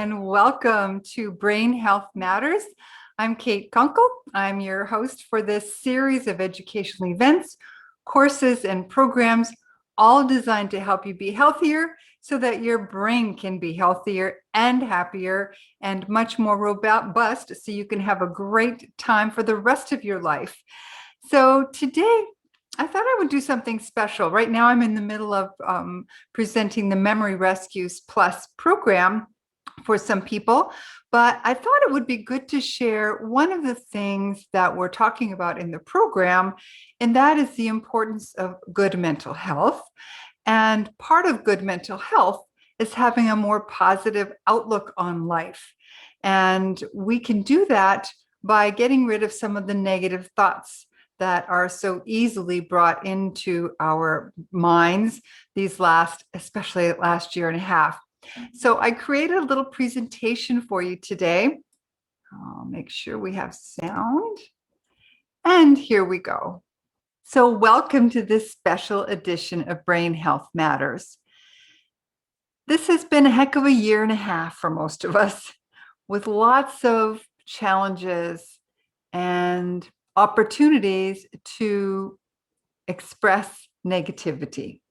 and welcome to Brain Health Matters. I'm Kate Kunkel. I'm your host for this series of educational events, courses, and programs, all designed to help you be healthier so that your brain can be healthier and happier and much more robust so you can have a great time for the rest of your life. So today, I thought I would do something special. Right now, I'm in the middle of presenting the Memory Rescues Plus program for some people, but I thought it would be good to share one of the things that we're talking about in the program, and that is the importance of good mental health. And part of good mental health is having a more positive outlook on life. And we can do that by getting rid of some of the negative thoughts that are so easily brought into our minds especially last year and a half. So I created a little presentation for you today. I'll make sure we have sound. And here we go. So welcome to this special edition of Brain Health Matters. This has been a heck of a year and a half for most of us, with lots of challenges and opportunities to express negativity.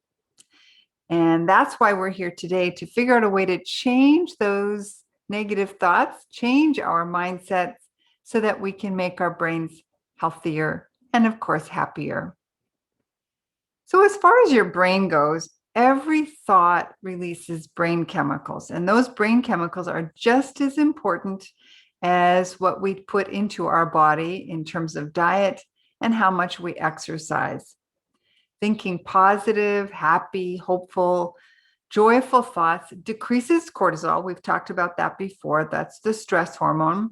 And that's why we're here today, to figure out a way to change those negative thoughts, change our mindsets so that we can make our brains healthier and, of course, happier. So as far as your brain goes, every thought releases brain chemicals, and those brain chemicals are just as important as what we put into our body in terms of diet and how much we exercise. Thinking positive, happy, hopeful, joyful thoughts decreases cortisol. We've talked about that before. That's the stress hormone.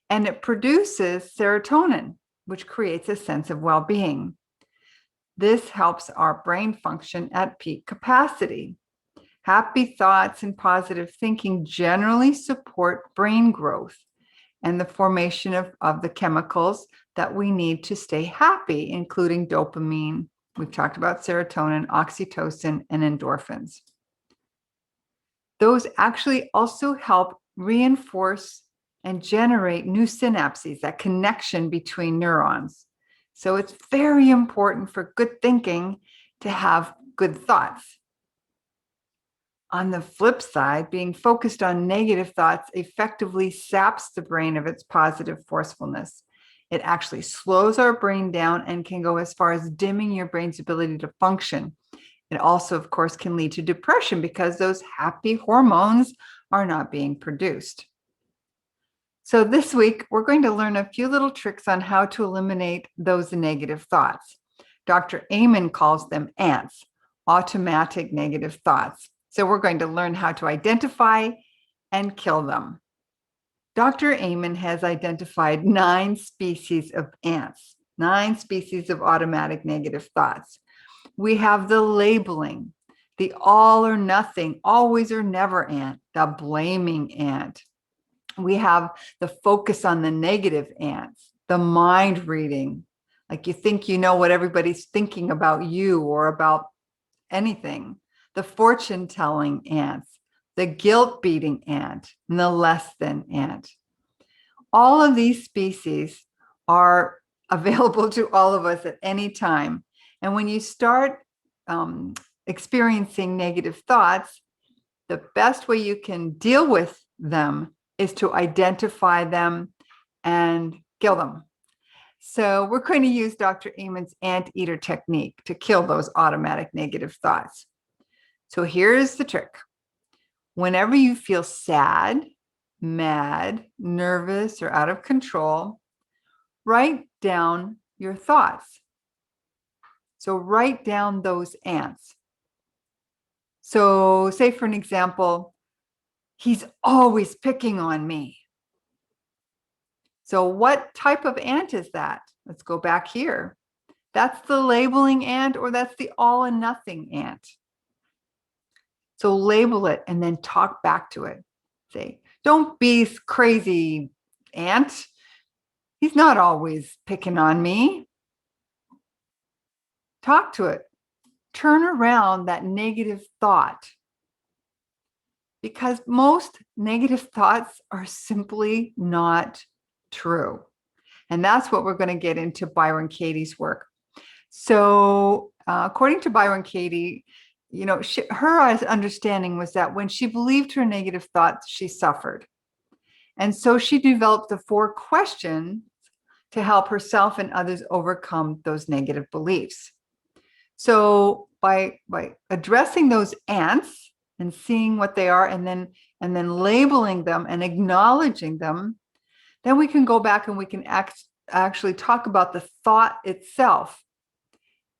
And it produces serotonin, which creates a sense of well-being. This helps our brain function at peak capacity. Happy thoughts and positive thinking generally support brain growth and the formation of the chemicals that we need to stay happy, including dopamine. We've talked about serotonin, oxytocin, and endorphins. Those actually also help reinforce and generate new synapses, that connection between neurons. So it's very important for good thinking to have good thoughts. On the flip side, being focused on negative thoughts effectively saps the brain of its positive forcefulness. It actually slows our brain down and can go as far as dimming your brain's ability to function. It also, of course, can lead to depression because those happy hormones are not being produced. So this week, we're going to learn a few little tricks on how to eliminate those negative thoughts. Dr. Amen calls them ANTS, automatic negative thoughts. So we're going to learn how to identify and kill them. Dr. Amen has identified 9 species of ANTS, 9 species of automatic negative thoughts. We have the labeling, the all or nothing, always or never ant, the blaming ant. We have the focus on the negative ants, the mind reading, like you think you know what everybody's thinking about you or about anything. The fortune telling ants, the guilt beating ant, and the less than ant. All of these species are available to all of us at any time. And when you start experiencing negative thoughts, the best way you can deal with them is to identify them and kill them. So we're going to use Dr. Amen's anteater technique to kill those automatic negative thoughts. So here's the trick. Whenever you feel sad, mad, nervous, or out of control, write down your thoughts. So write down those ants. So say, for an example, he's always picking on me. So what type of ant is that? Let's go back here. That's the labeling ant, or that's the all and nothing ant. So label it and then talk back to it. Say, don't be crazy, ant. He's not always picking on me. Talk to it. Turn around that negative thought. because most negative thoughts are simply not true. And that's what we're going to get into Byron Katie's work. So, according to Byron Katie, her understanding was that when she believed her negative thoughts, she suffered. And so she developed the 4 questions to help herself and others overcome those negative beliefs. So by addressing those ants and seeing what they are, and then labeling them and acknowledging them, then we can go back and we can actually talk about the thought itself.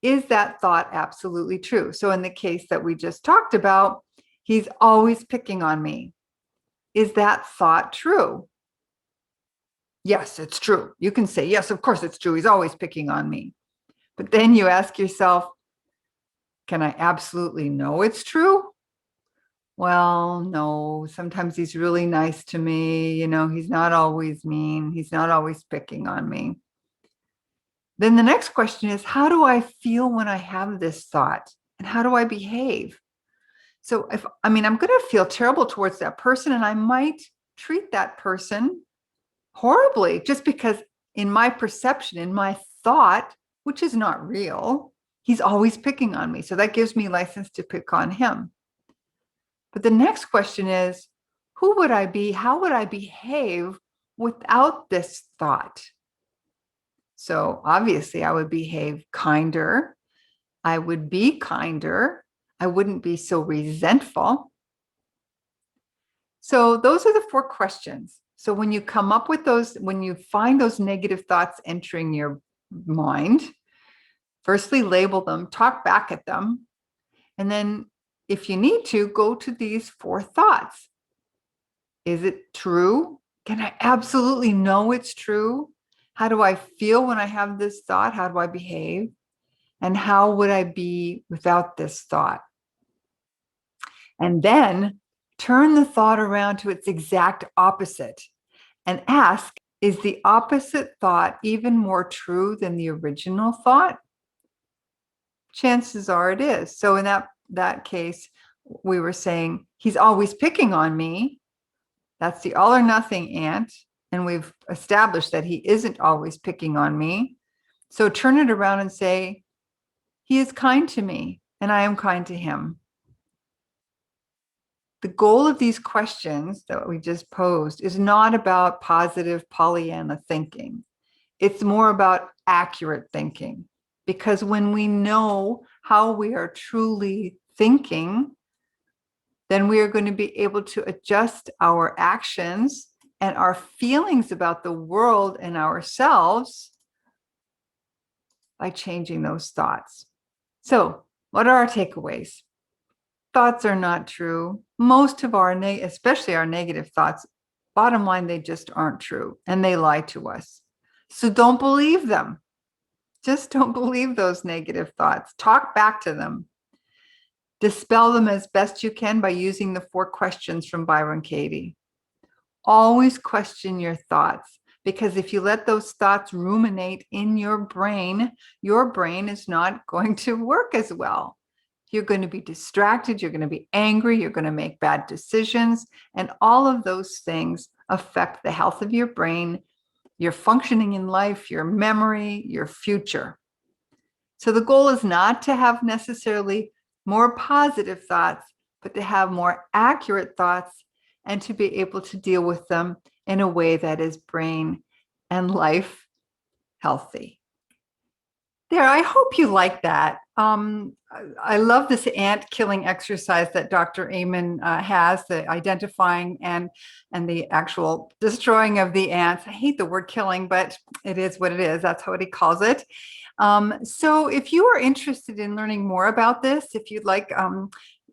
Is that thought absolutely true? So in the case that we just talked about, he's always picking on me. Is that thought true? Yes, it's true. You can say, yes, of course it's true. He's always picking on me. But then you ask yourself, can I absolutely know it's true? Well, no, sometimes he's really nice to me. He's not always mean. He's not always picking on me. Then the next question is, how do I feel when I have this thought? And how do I behave? So I'm going to feel terrible towards that person, and I might treat that person horribly just because in my perception, in my thought, which is not real, he's always picking on me. So that gives me license to pick on him. But the next question is, who would I be? How would I behave without this thought? So obviously I would behave kinder. I would be kinder. I wouldn't be so resentful. So those are the 4 questions. So when you come up with those, when you find those negative thoughts entering your mind, firstly, label them, talk back at them. And then if you need to, go to these 4 thoughts. Is it true? Can I absolutely know it's true? How do I feel when I have this thought? How do I behave? And how would I be without this thought? And then turn the thought around to its exact opposite and ask, is the opposite thought even more true than the original thought? Chances are it is. So in that case, we were saying, he's always picking on me. That's the all or nothing ant. And we've established that he isn't always picking on me. So turn it around and say, he is kind to me and I am kind to him. The goal of these questions that we just posed is not about positive Pollyanna thinking. It's more about accurate thinking, because when we know how we are truly thinking, then we are going to be able to adjust our actions and our feelings about the world and ourselves by changing those thoughts. So, what are our takeaways? Thoughts are not true. Most of our, especially our negative thoughts, bottom line, they just aren't true and they lie to us. So don't believe them. Just don't believe those negative thoughts. Talk back to them. Dispel them as best you can by using the 4 questions from Byron Katie. Always question your thoughts, because if you let those thoughts ruminate in your brain is not going to work as well. You're going to be distracted, you're going to be angry, you're going to make bad decisions, and all of those things affect the health of your brain, your functioning in life, your memory, your future. So the goal is not to have necessarily more positive thoughts, but to have more accurate thoughts and to be able to deal with them in a way that is brain and life healthy. There, I hope you like that. I love this ant killing exercise that Dr. Amen has, the identifying and the actual destroying of the ants. I hate the word killing, but it is what it is. That's what he calls it. So if you are interested in learning more about this, if you'd like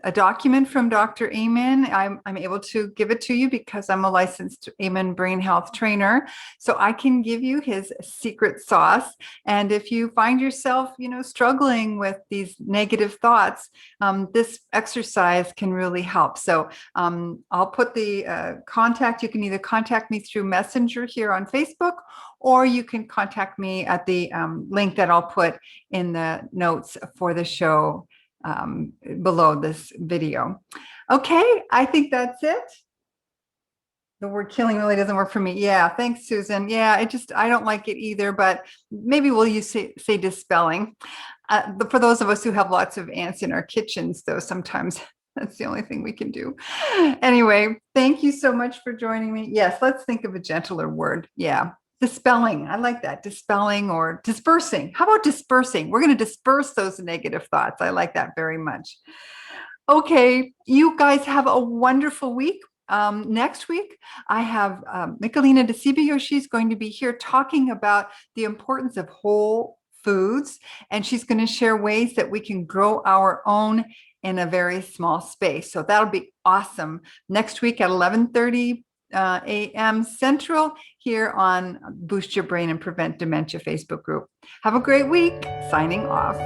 a document from Dr. Amen, I'm able to give it to you because I'm a licensed Amen brain health trainer. So I can give you his secret sauce. And if you find yourself, struggling with these negative thoughts, this exercise can really help. So I'll put the contact. You can either contact me through Messenger here on Facebook, or you can contact me at the link that I'll put in the notes for the show below this video. Okay, I think that's it. The word killing really doesn't work for me. Yeah, thanks, Susan. Yeah, I don't like it either, but maybe we'll use say dispelling. For those of us who have lots of ants in our kitchens, though, sometimes that's the only thing we can do. Anyway, thank you so much for joining me. Yes, let's think of a gentler word. Yeah, dispelling. I like that. Dispelling or dispersing. How about dispersing? We're going to disperse those negative thoughts. I like that very much. Okay, you guys have a wonderful week. Next week, I have Michelina DeCibio. She's going to be here talking about the importance of whole foods, and she's going to share ways that we can grow our own in a very small space. So that'll be awesome. Next week at 11:30 a.m. Central here on Boost Your Brain and Prevent Dementia Facebook group. Have a great week. Signing off.